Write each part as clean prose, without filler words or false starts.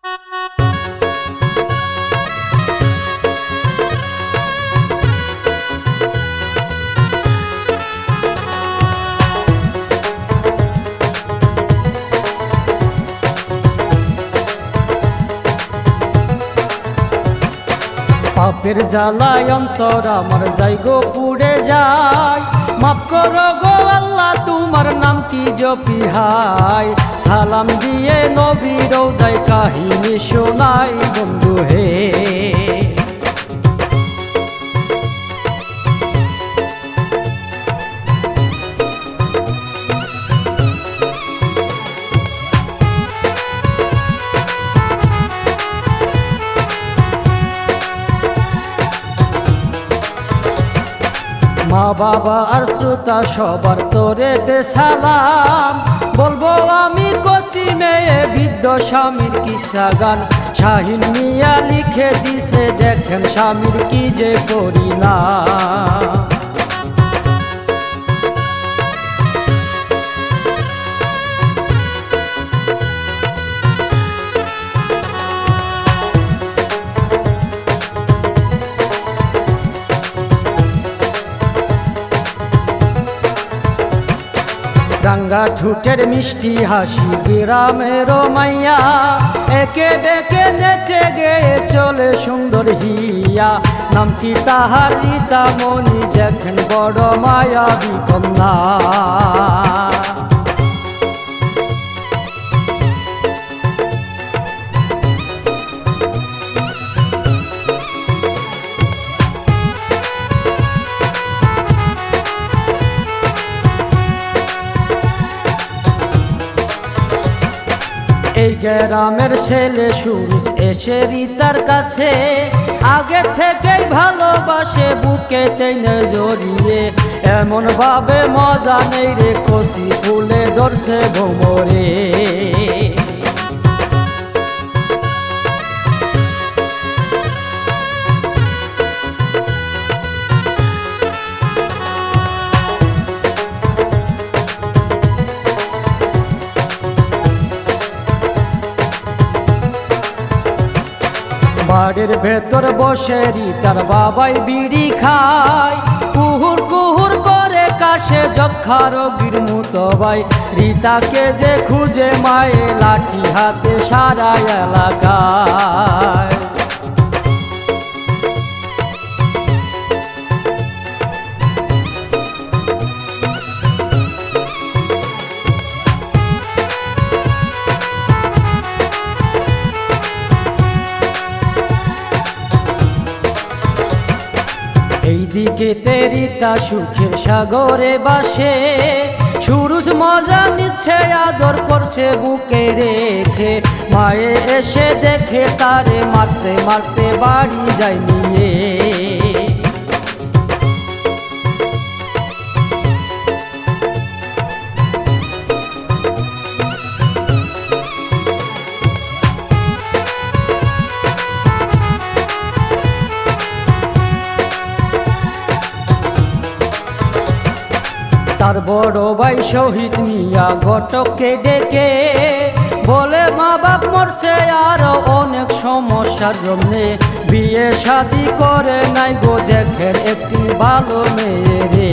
পাপের জ্বালায় অন্তর আমার যাইগো পুড়ে যায়, মাফ করো গো আল্লাহ তোমার নামটি জপি হাই। সালাম দিয়ে নবী রওজায় কাহিনী শোনাই বন্ধু হে। মা বাবা আর শ্রোতা সবার তোরে দে সালাম, বলবো আমি কচি মেয়ে বৃদ্ধ স্বামীর কিসা গান। শাহিন মিয়া লিখে দিছে দেখেন স্বামীর কি যে পরিণাম। রাঙ্গা ঠুটের মিষ্টি হাসি গ্রামের মাইয়া, একে ডেকে নেচে গেয়ে চলে সুন্দর হিয়া। নামটি তাহার রীতামণি দেখেন বড় মায়াবী কন্যা। এই গ্রামের ছেলে সুরজ এসে রিতার কাছে, আগে থেকেই ভালোবাসে বুকে টেনে জড়িয়ে। এমন ভাবে মজা নেই রে কষি ফুলে ধরছে ভোমরে। বাড়ির ভেতর বসে রিতার বাবাই বিড়ি খায়, কুহুর কুহুর করে কাশে যক্ষা রোগীর মতো ভাই। রিতাকে যে খুঁজে মায়ে লাঠি হাতে সারা এলাকায়। এইদিকে তেরিতা সুখের সাগরে বাসে, সুরুজ মজা নিচ্ছে আদর করছে বুকে রেখে। মায়ে এসে দেখে তারে মারতে মারতে বাড়ি যায় নিয়ে। তার বড় ভাই শহীদ মিয়া ঘটককে ডেকে বলে মা বাপ মরছে আরো অনেক সমস্যার জন্যে। বিয়ে শাদি করে নাই গো দেখেন একটি ভালো মেয়ে রে।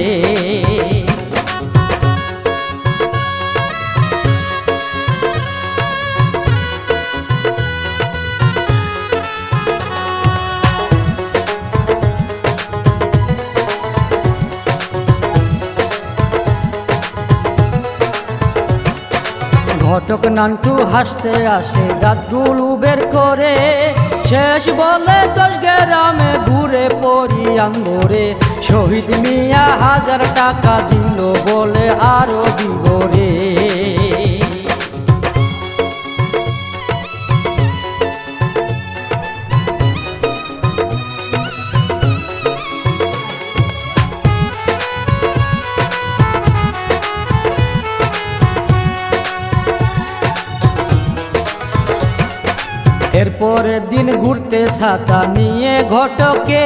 ঘটক নান্টু হাসতে আসে দাঁতগুলো বের করে, শেষ বলে 10 গ্রামে ঘুরে পড়ি আঙ্গরে। শহীদ মিয়া 1000 টাকা দিল বলে আরো দিব রে। এরপরের দিন ঘুরতে ছাতা নিয়ে ঘটকে,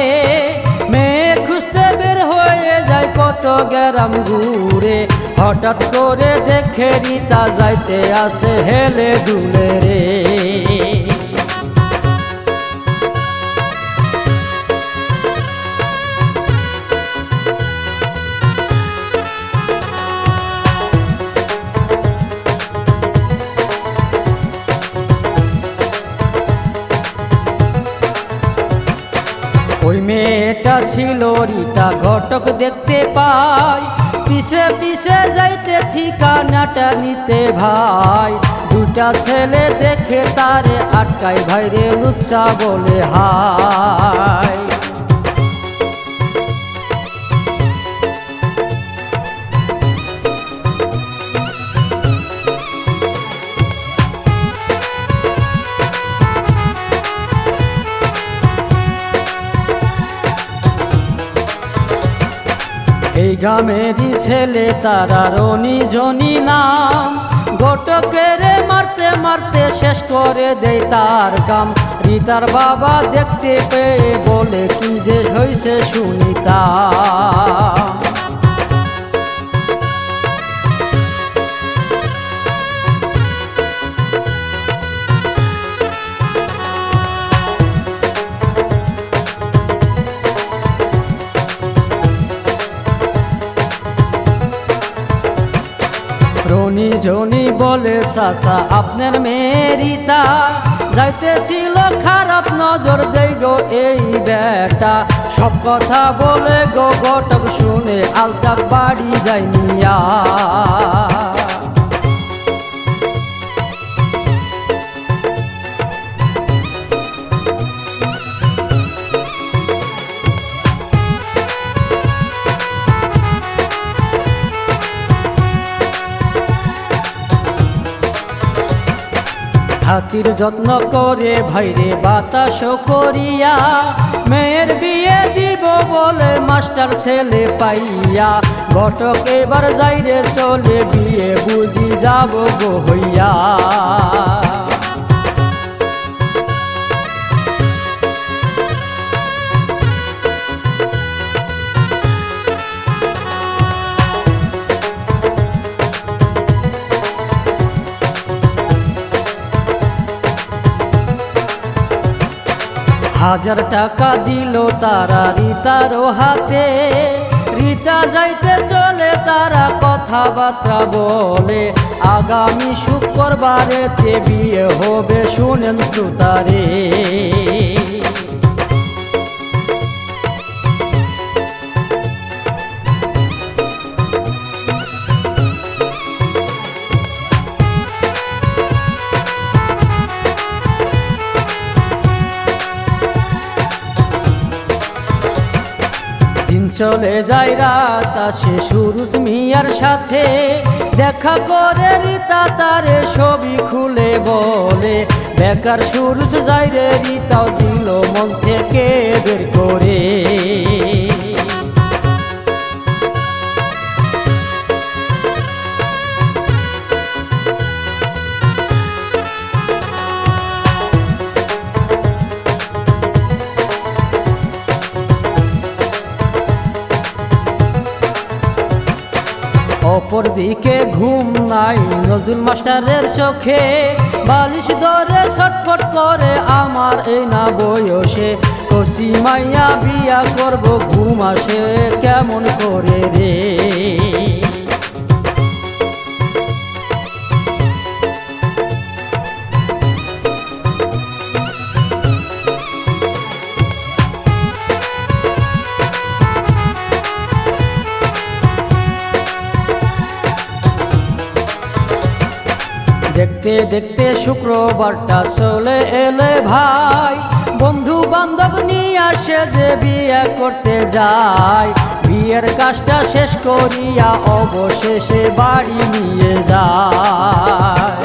মেয়ে খুঁজতে বের হয়ে যায় কত গ্রাম ঘুরে। হঠাৎ করে দেখে রিতা যাইতে আসে হেলে দুলে রে। মেয়েটা ছিল রীতা ঘটক দেখতে পাই, পিছে পিছে যাইতে ঠিকানাটা নিতে ভাই। দুটা ছেলে দেখে তারে আটকাই, ভাইরে লুচ্চা বলে হাই। এই গ্রামেরই ছেলে তারা রনি জনি নাম, ঘটকের মারতে মারতে শেষ করে দেয় তার কাম। রীতার বাবা দেখতে পেয়ে বলে কি যে হয়েছে শুনিতা। রনি জনি বলে চাচা আপনার মেয়ে রীতা যাইতেছিল খারাপ নজর দেই গো এই বেটা। সব কথা বলে গো ঘটক শুনে আলতার বাড়ি যাইনিয়া। হাতির যত্ন করে ভাইরে বাতাস করিয়া, মেয়ের বিয়ে দিব বলে মাস্টার ছেলে পাইয়া। ঘটক এবার যাইরে চলে বিয়ে বুঝি যাব গো হইয়া। হাজার টাকা দিল তারা রীতার হাতে, রীতা যাইতে চলে তারা কথাবার্তা বলে। আগামী শুক্রবারেতে বিয়ে হবে শুনেন শ্রোতারে। চলে যায় রাত আসে সুরুজ মিয়ার সাথে, দেখা করে রীতা তারে ছবি খুলে বলে। বেকার সুরুজ যায় রে রীতাও দিল মন থেকে বের করে। অপর দিকে ঘুম নাই নজরুল মাস্টারের চোখে, বালিশ ধরে ছটফট করে আমার এই না বয়সে। কচি মাইয়া বিয়া করব ঘুম আসে কেমন করে রে। দেখতে দেখতে শুক্রবারটা চলে এলে ভাই, বন্ধু বান্ধব নিয়ে আসে যে বিয়ে করতে যায়। বিয়ের কাজটা শেষ করিয়া অবশেষে বাড়ি নিয়ে যায়।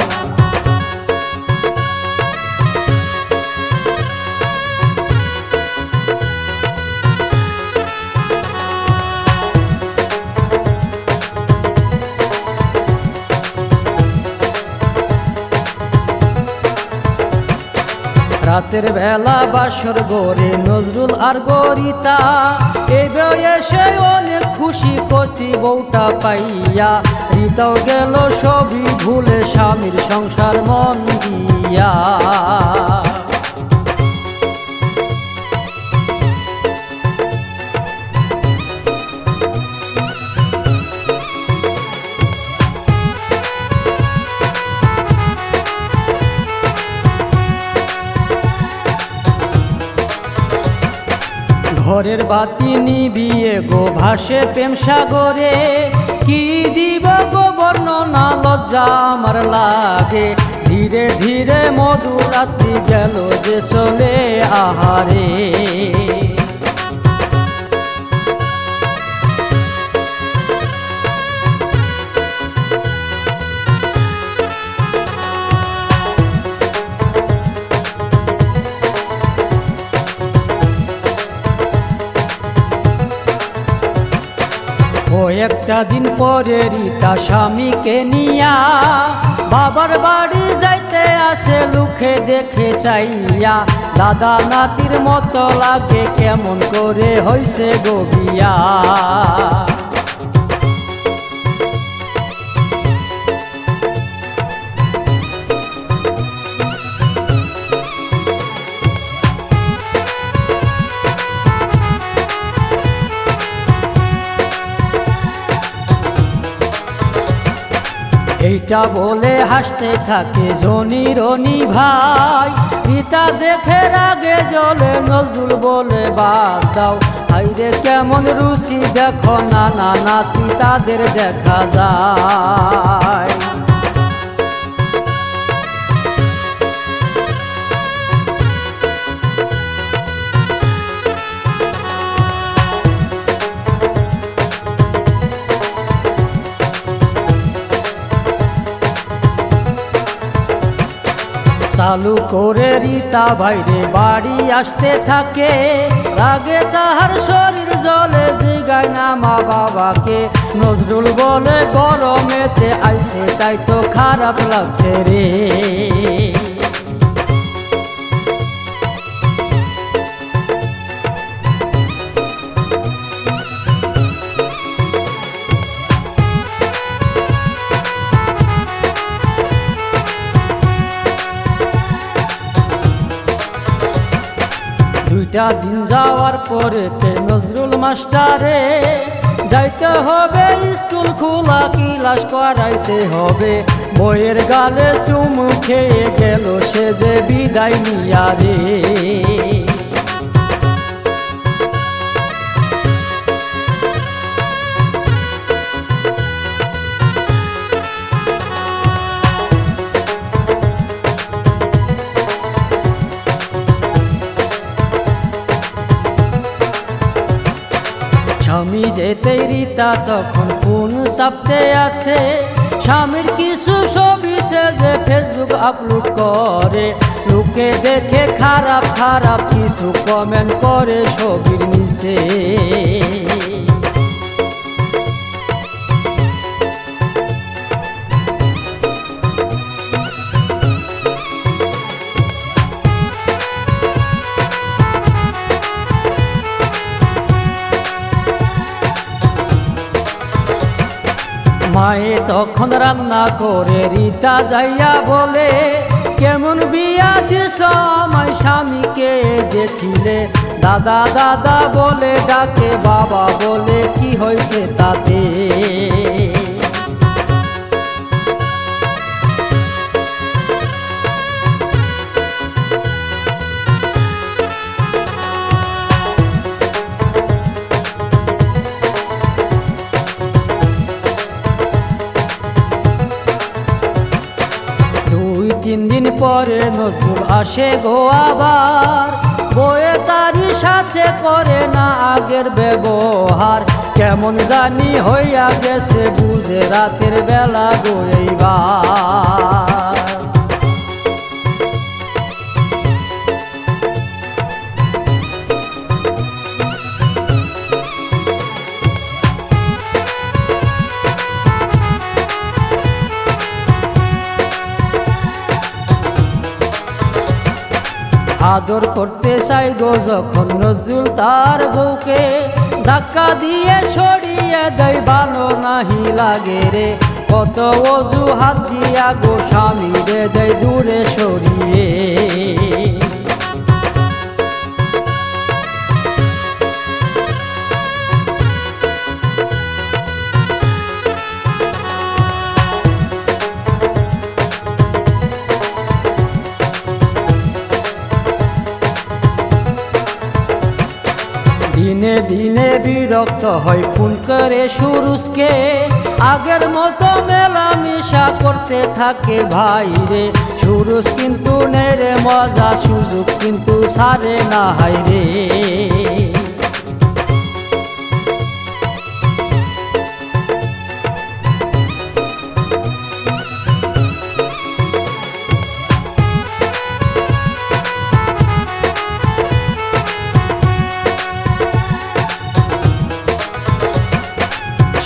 রাতের বেলা বাসর ঘরে নজরুল আর গরিতা, এই বয়সে অনেক খুশি কচি বউটা পাইয়া। রীতাও গেল সবই ভুলে স্বামীর সংসার মন দিয়া। ঘরের বাতি নিবিয়ে গো ভাসে প্রেম সাগরে, কি দিব গো বর্ণনা লজ্জা আমার লাগে। ধীরে ধীরে মধুর রাত্রি গেল যে চলে আহারে। কয়েকটা দিন পরে রীতা স্বামীকে নিয়া বাবার বাড়ি যাইতে আসে লুকে দেখে চাইয়া। দাদা নাতির মতো লাগে কেমন করে হইছে গো বিয়া। এইটা বলে হাসতে থাকে জনি রনি ভাই। রীতা দেখে রাগে জ্বলে, নজরুল বলে বাদ দাও। হাইরে কেমন রুচি দেখো নানা নাতি তাদের দেখা যায়। চালু করে রীতা বাইরে বাড়ি আসতে থাকে, রাগে তাহার শরীর জ্বলে, জিগায় না মা বাবাকে। নজরুল বলে গরমেতে আইসে তাই তো খারাপ লাগছে রে। দুইটা দিন যাওয়ার পরেতে নজরুল মাস্টারে যাইতে হবে স্কুল খোলা, ক্লাস করাইতে হবে। বইয়ের গালে চুমু খেয়ে গেল সে যে বিদায় নিয়া রে। স্বামী যেতেই রীতা তখন ফোন চাপতে আছে। স্বামীর কিছু ছবি সে যে ফেসবুক আপলোড করে, লোকে দেখে খারাপ খারাপ কিছু কমেন্ট করে ছবির নিচে। মায়ে তখন রান্না করে রীতা যাইয়া বলে, কেমন বিয়া দিস আমায় স্বামীকে দেখিলে। দাদা দাদা বলে ডাকে, বাবা বলে কি হয়েছে তাতে। তিন দিন পরে নজরুল আসে গো আবার, বয়ে তারি সাথে করে না আগের ব্যবহার। কেমন জানি হইয়া গেছে বুঝে রাতের বেলা গো এইবার। আদর করতে চাই গো যখন নজরুল তার বউকে, ধাক্কা দিয়ে সরিয়ে দেয় ভালো নাহি লাগে রে। কত অজুহাত দিয়া গো স্বামী রে দেয় দূরে সরিয়ে। দিন বিরক্ত হয় ফোন করে সুরুজকে, আগের মতো মেলামেশা করতে থাকে ভাই রে। সুরুজ কিন্তু নেই রে মজা, সুযোগ কিন্তু ছাড়ে না হাই রে।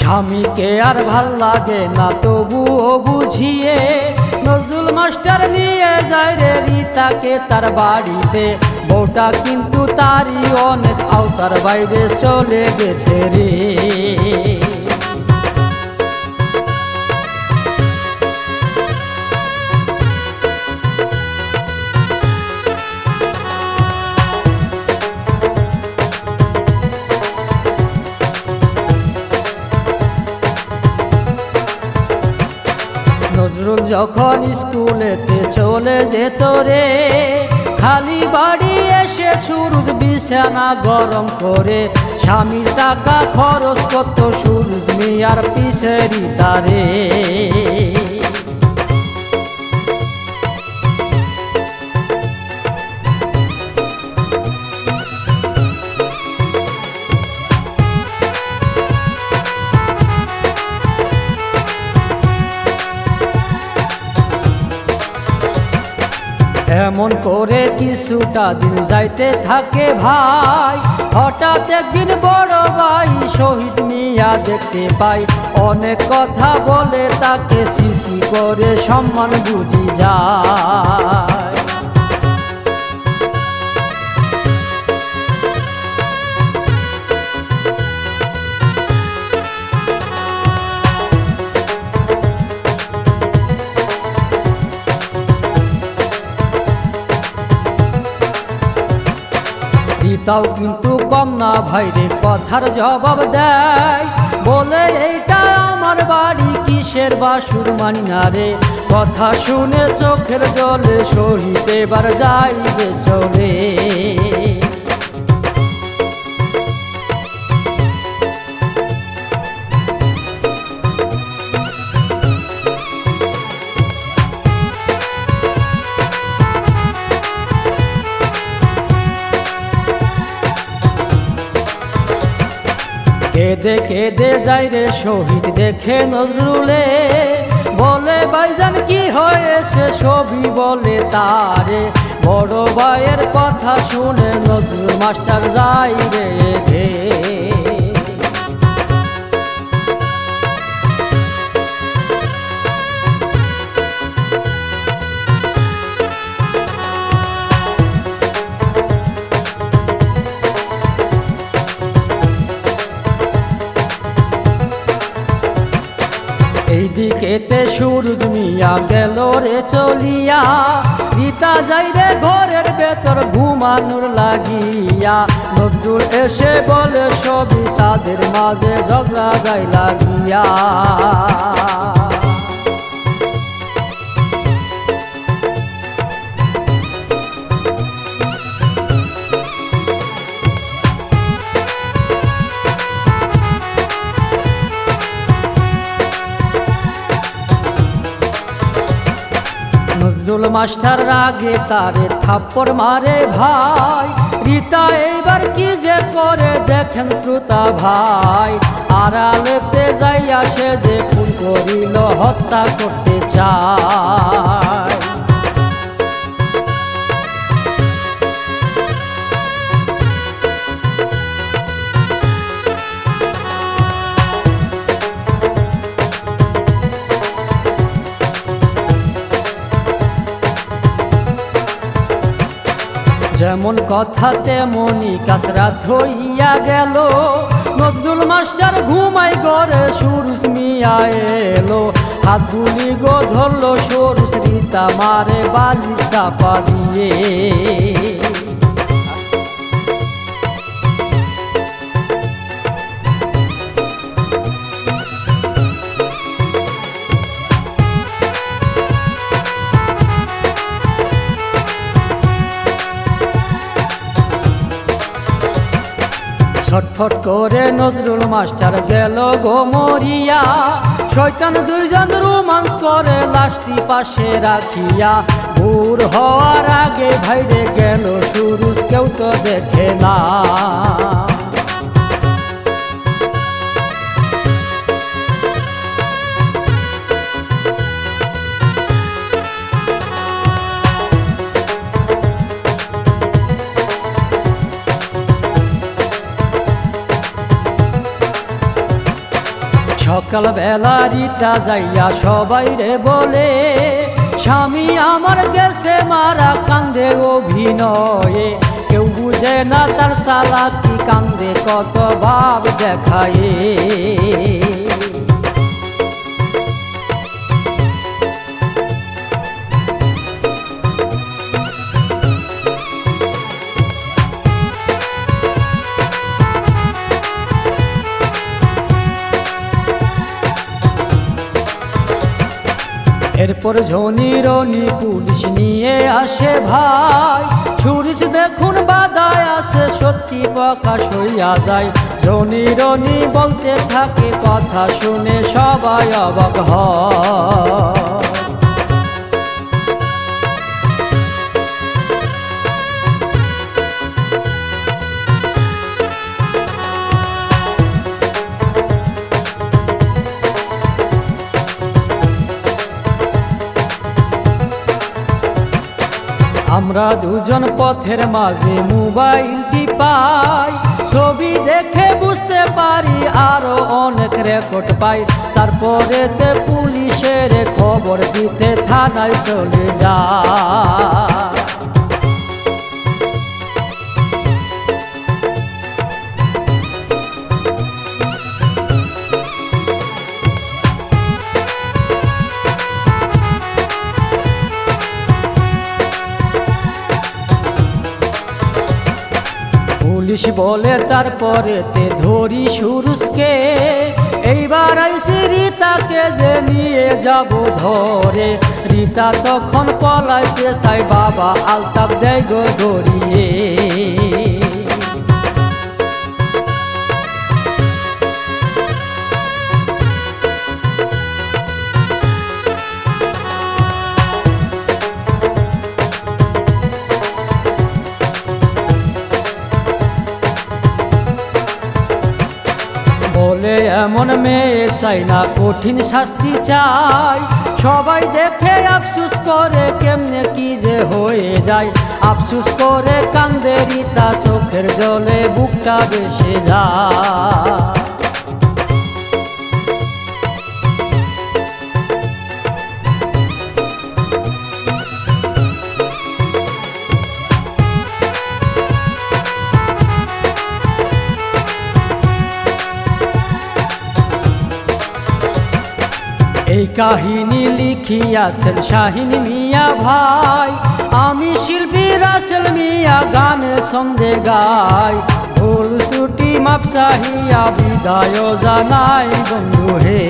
স্বামীকে আর ভাল লাগে না তবুও বুঝিয়ে নজরুল মাস্টার নিয়ে যায় রে রীতাকে তার বাড়িতে। বউটা কিন্তু তারই অনেক আওতার বাইরে চলে গেছে রে। নজরুল যখন স্কুলেতে চলে যেত রে, খালি বাড়ি এসে সুরুজ বিছানা গরম করে। স্বামীর টাকা খরচ করত সুরুজ মিয়ার পিছে রীতা রে। এমন করে কিছুটা দিন যাইতে থাকে ভাই, হঠাৎ একদিন বড় ভাই শহীদ মিয়া দেখতে পাই। অনেক কথা বলে তাকে সিসি করে সম্মান বুঝি যায়। রীতাও কিন্তু কম না ভাই রে, কথার জবাব দেয় বলে এইটা আমার বাড়ি কিসের বাসুর মানি না রে। কথা শুনে চোখের জলে শহীদ এবার যাইবে চলে। কেঁদে কেঁদে যাই রে শহীদ দেখে নজরুলে, বলে ভাইজান কি হয়েছে সবই বলে তারে। বড় ভাইয়ের কথা শুনে নজরুল মাস্টার যাই রে দে। এইদিকেতে সুরুজ মিয়া গেল রে চলিয়া, রীতা যাই রে ঘরের ভেতর ঘুমানোর লাগিয়া। নজরুল এসে বলে সবই তাদের মাঝে ঝগড়া গাই লাগিয়া। নজরুল মাস্টার রাগে তারে থাপ্পড় মারে ভাই, রীতা এইবার কি যে করে দেখেন শ্রোতা ভাই। আড়ালেতে যাইয়া সে যে খুন করিল হত্যা করতে চায়। যেমন কথা তেমনি কাসরাত হইয়া গেল, নজরুল মাস্টার ঘুমাই ঘরে সুরুজ মিয়া এলো। হাত গুলি গো ধরলো সুরুজ, রীতা মারে বালি চাপা দিয়ে। ছোট্ট ছটফট করে নজরুল মাস্টার গেল গো মরিয়া, শয়তান দুইজন রোমান্স করে লাশটি পাশে রাখিয়া। ভোর হওয়ার আগে ভাইরে গেল সুরুজ, কেউ তো দেখে না। সকাল বেলা রিতা যাইয়া সবাই রে বলে, স্বামী আমার গেছে মারা, কান্দে অভিনয়ে। কেউ বুঝে না তার চালাকি, কান্দে কত ভাব দেখায়। এরপর ঝনি রনি পুলিশ নিয়ে আসে ভাই, সুরজ দেখুন বাধায় আসে, সত্যি প্রকাশ হইয়া যায়। ঝনি রনি বলতে থাকে, কথা শুনে সবাই অবাক হয়। আমরা দুজন পথের মাঝে মোবাইলটি পাই, ছবি দেখে বুঝতে পারি আরো অনেক রেকর্ড পাই। তারপরেতে পুলিশের খবর দিতে থানায় চলে যায়। পুলিশ বলে তারপরেতে ধরি সুরুজকে, এইবার আইসি রিতাকে যে নিয়ে যাব ধরে। রিতা তখন পলাইতে চাই, বাবা আলতাপ দেয় গো ধরিয়ে। বলে এমন মেয়ে চাই না, কঠিন শাস্তি চাই। সবাই দেখে আফসুস করে, কেমনে কি যে হয়ে যায়। আফসুস করে কান্দে রিতা, চোখের জলে বুকটা বেসে যায়। এই কাহিনী লিখিয়াছেন শাহিন মিয়া ভাই, আমি শিল্পী রাসেল মিয়া গানে ছন্দে গাই। ভুল ত্রুটি মাপ চাহিয়া বিদায় জানাই বন্ধু হে।